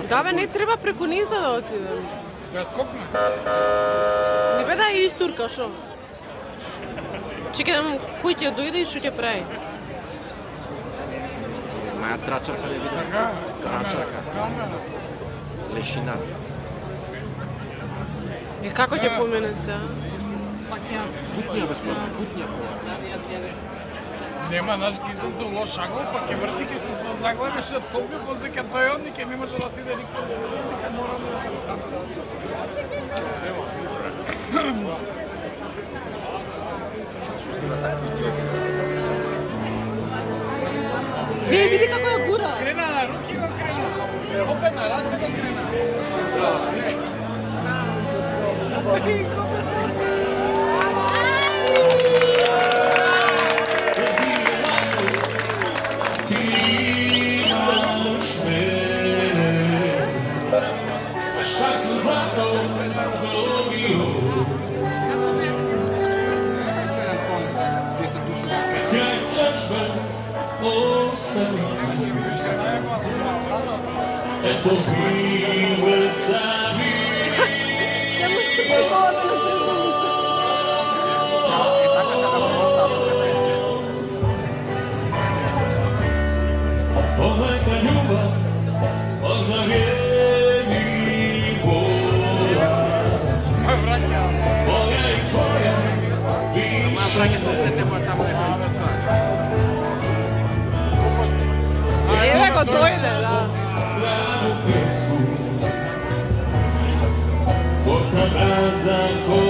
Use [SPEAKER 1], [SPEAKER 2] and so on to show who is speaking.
[SPEAKER 1] Да, бе, не треба преку низда да отидем.
[SPEAKER 2] Да скокне.
[SPEAKER 1] Не бе да е истурка, шо? Чекай, дам кој ќе дојде и што ќе прави.
[SPEAKER 3] Моя трачарка не види. Трачарка. Лешина.
[SPEAKER 1] Како ќе помене сте, а?
[SPEAKER 3] Путња бе слабо, путња кола.
[SPEAKER 2] Нема наш ки се лош шагол, па ќе врти ки се смо заглавиш, што топи после ке тој одни ке не може да отиде никој. Морам да се
[SPEAKER 1] Не, види како ја гура.
[SPEAKER 2] Крена на руки го крена. Опет на раце го крена.
[SPEAKER 4] Šta sam zato dobio? Kraj čačme ostaviti. Eto bile sami.
[SPEAKER 1] Само што ќе вода на седмица.
[SPEAKER 4] Onaka ljubav možda vrijedi bola. Moja i tvoja više
[SPEAKER 1] Еве го дојде, да.
[SPEAKER 4] travu pjesmu. Poka mraza ko